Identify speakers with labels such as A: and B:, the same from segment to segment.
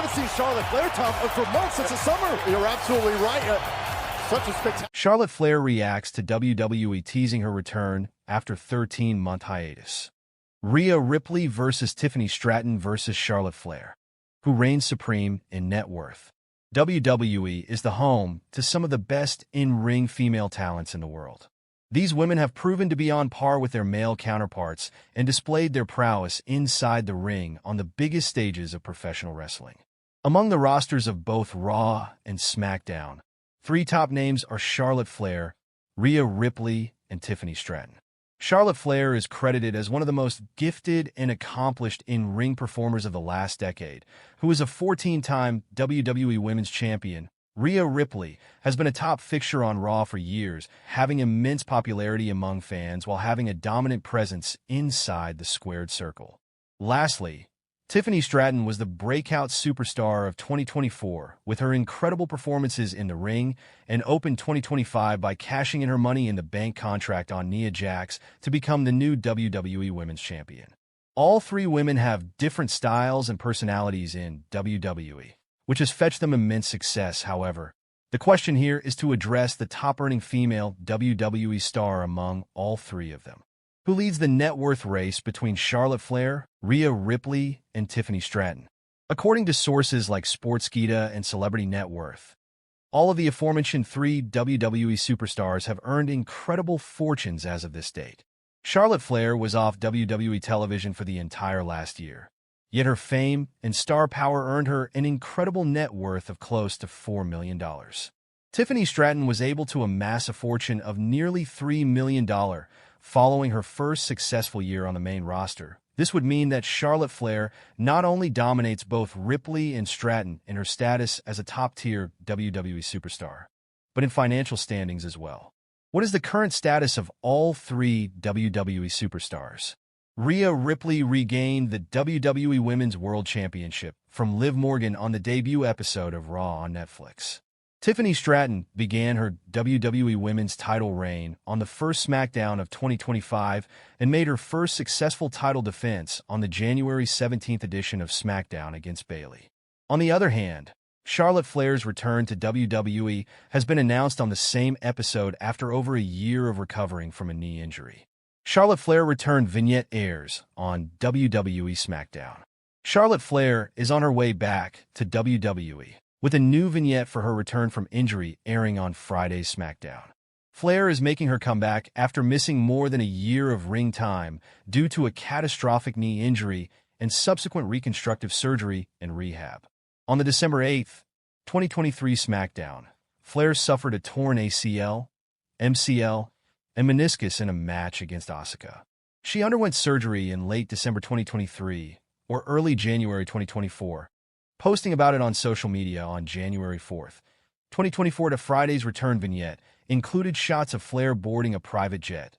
A: haven't seen Charlotte Flair, Tom, for months since the summer. You're absolutely right. Such a spectacular.
B: Charlotte Flair reacts to WWE teasing her return after 13-month hiatus. Rhea Ripley versus Tiffany Stratton versus Charlotte Flair, who reigns supreme in net worth. WWE is the home to some of the best in-ring female talents in the world. These women have proven to be on par with their male counterparts and displayed their prowess inside the ring on the biggest stages of professional wrestling. Among the rosters of both Raw and SmackDown, 3 top names are Charlotte Flair, Rhea Ripley, and Tiffany Stratton. Charlotte Flair is credited as one of the most gifted and accomplished in-ring performers of the last decade, who is a 14-time WWE Women's Champion. Rhea Ripley has been a top fixture on Raw for years, having immense popularity among fans while having a dominant presence inside the squared circle. Lastly, Tiffany Stratton was the breakout superstar of 2024 with her incredible performances in the ring and opened 2025 by cashing in her Money in the Bank contract on Nia Jax to become the new WWE Women's Champion. All 3 women have different styles and personalities in WWE, which has fetched them immense success. However, the question here is to address the top-earning female WWE star among all 3 of them. Who leads the net worth race between Charlotte Flair, Rhea Ripley, and Tiffany Stratton? According to sources like Sportskeeda and Celebrity Net Worth, all of the aforementioned 3 WWE superstars have earned incredible fortunes as of this date. Charlotte Flair was off WWE television for the entire last year, yet her fame and star power earned her an incredible net worth of close to $4 million. Tiffany Stratton was able to amass a fortune of nearly $3 million following her first successful year on the main roster. This would mean that Charlotte Flair not only dominates both Ripley and Stratton in her status as a top-tier WWE superstar, but in financial standings as well. What is the current status of all 3 WWE superstars? Rhea Ripley regained the WWE Women's World Championship from Liv Morgan on the debut episode of Raw on Netflix. Tiffany Stratton began her WWE Women's title reign on the first SmackDown of 2025 and made her first successful title defense on the January 17th edition of SmackDown against Bayley. On the other hand, Charlotte Flair's return to WWE has been announced on the same episode after over a year of recovering from a knee injury. Charlotte Flair returned vignette airs on WWE SmackDown. Charlotte Flair is on her way back to WWE, with a new vignette for her return from injury airing on Friday's SmackDown. Flair is making her comeback after missing more than a year of ring time due to a catastrophic knee injury and subsequent reconstructive surgery and rehab. On the December 8, 2023 SmackDown, Flair suffered a torn ACL, MCL, and meniscus in a match against Asuka. She underwent surgery in late December 2023 or early January 2024, posting about it on social media on January 4th. 2024 to Friday's return vignette included shots of Flair boarding a private jet,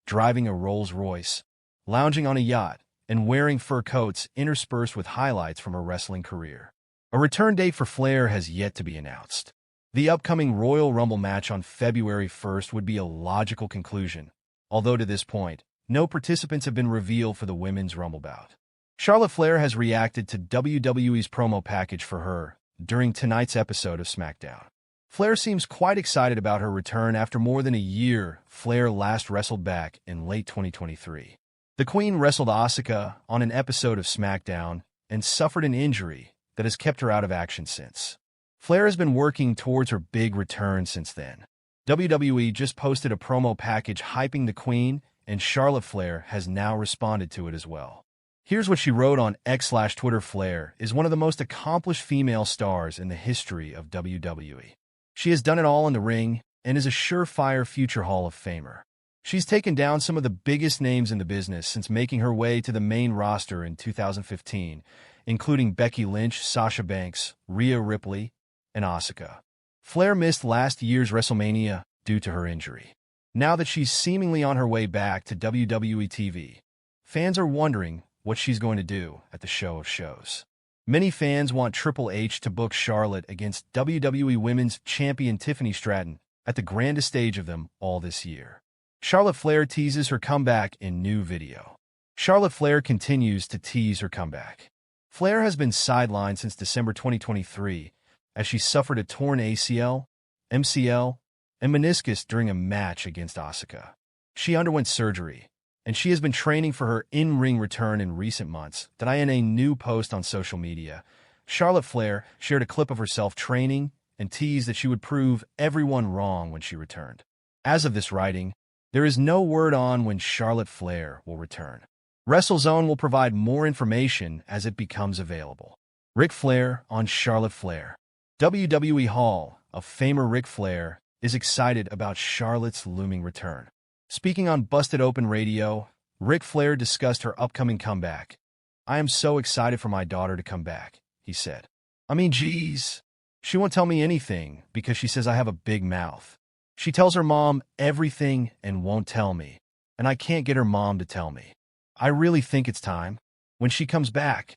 B: driving a Rolls-Royce, lounging on a yacht, and wearing fur coats interspersed with highlights from her wrestling career. A return date for Flair has yet to be announced. The upcoming Royal Rumble match on February 1st would be a logical conclusion, although to this point, no participants have been revealed for the Women's Rumble bout. Charlotte Flair has reacted to WWE's promo package for her during tonight's episode of SmackDown. Flair seems quite excited about her return after more than a year. Flair last wrestled back in late 2023. The Queen wrestled Asuka on an episode of SmackDown and suffered an injury that has kept her out of action since. Flair has been working towards her big return since then. WWE just posted a promo package hyping the Queen, and Charlotte Flair has now responded to it as well. Here's what she wrote on X/Twitter. Flair is one of the most accomplished female stars in the history of WWE. She has done it all in the ring and is a surefire future Hall of Famer. She's taken down some of the biggest names in the business since making her way to the main roster in 2015, including Becky Lynch, Sasha Banks, Rhea Ripley, and Asuka. Flair missed last year's WrestleMania due to her injury. Now that she's seemingly on her way back to WWE TV, fans are wondering what she's going to do at the show of shows. Many fans want Triple H to book Charlotte against WWE Women's Champion Tiffany Stratton at the grandest stage of them all this year. Charlotte Flair teases her comeback in new video. Charlotte Flair continues to tease her comeback. Flair has been sidelined since December 2023 as she suffered a torn ACL, MCL, and meniscus during a match against Asuka. She underwent surgery, and she has been training for her in-ring return in recent months. In a new post on social media, Charlotte Flair shared a clip of herself training and teased that she would prove everyone wrong when she returned. As of this writing, there is no word on when Charlotte Flair will return. WrestleZone will provide more information as it becomes available. Ric Flair on Charlotte Flair. WWE Hall of Famer Ric Flair is excited about Charlotte's looming return. Speaking on Busted Open Radio, Ric Flair discussed her upcoming comeback. "I am so excited for my daughter to come back," he said. "I mean, geez. She won't tell me anything because she says I have a big mouth. She tells her mom everything and won't tell me, and I can't get her mom to tell me. I really think it's time. When she comes back."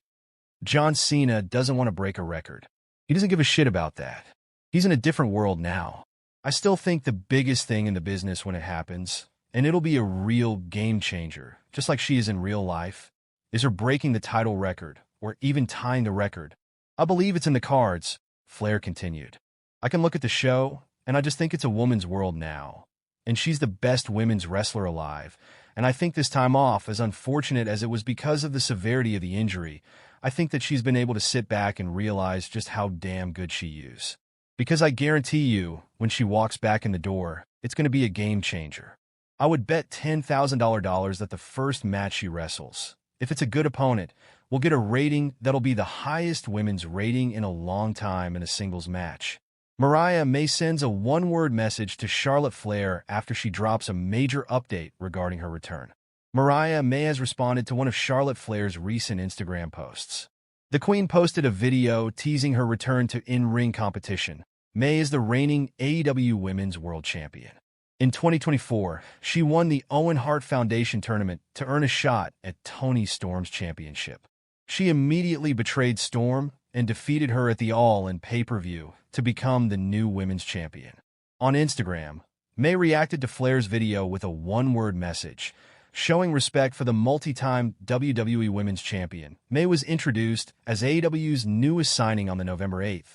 B: John Cena doesn't want to break a record. He doesn't give a shit about that. He's in a different world now. I still think the biggest thing in the business when it happens, and it'll be a real game changer, just like she is in real life, is her breaking the title record, or even tying the record. "I believe it's in the cards," Flair continued. "I can look at the show, and I just think it's a woman's world now. And she's the best women's wrestler alive. And I think this time off, as unfortunate as it was because of the severity of the injury, I think that she's been able to sit back and realize just how damn good she is. Because I guarantee you, when she walks back in the door, it's going to be a game changer. I would bet $10,000 that the first match she wrestles, if it's a good opponent, will get a rating that'll be the highest women's rating in a long time in a singles match." Mariah May sends a one-word message to Charlotte Flair after she drops a major update regarding her return. Mariah May has responded to one of Charlotte Flair's recent Instagram posts. The Queen posted a video teasing her return to in-ring competition. May is the reigning AEW Women's World Champion. In 2024, she won the Owen Hart Foundation tournament to earn a shot at Toni Storm's championship. She immediately betrayed Storm and defeated her at the All-In pay-per-view to become the new women's champion. On Instagram, May reacted to Flair's video with a one-word message, showing respect for the multi-time WWE Women's Champion. May was introduced as AEW's newest signing on the November 8,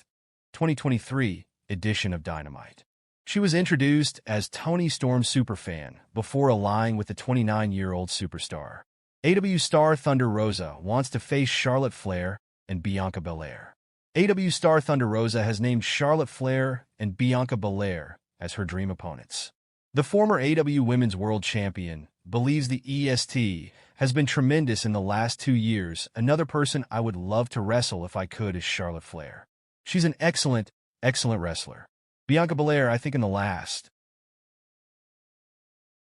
B: 2023 edition of Dynamite. She was introduced as Toni Storm's superfan before allying with the 29-year-old superstar. AEW star Thunder Rosa wants to face Charlotte Flair and Bianca Belair. AEW star Thunder Rosa has named Charlotte Flair and Bianca Belair as her dream opponents. The former AEW Women's World Champion believes the EST has been tremendous in the last 2 years. "Another person I would love to wrestle if I could is Charlotte Flair. She's an excellent wrestler. Bianca Belair, I think in the last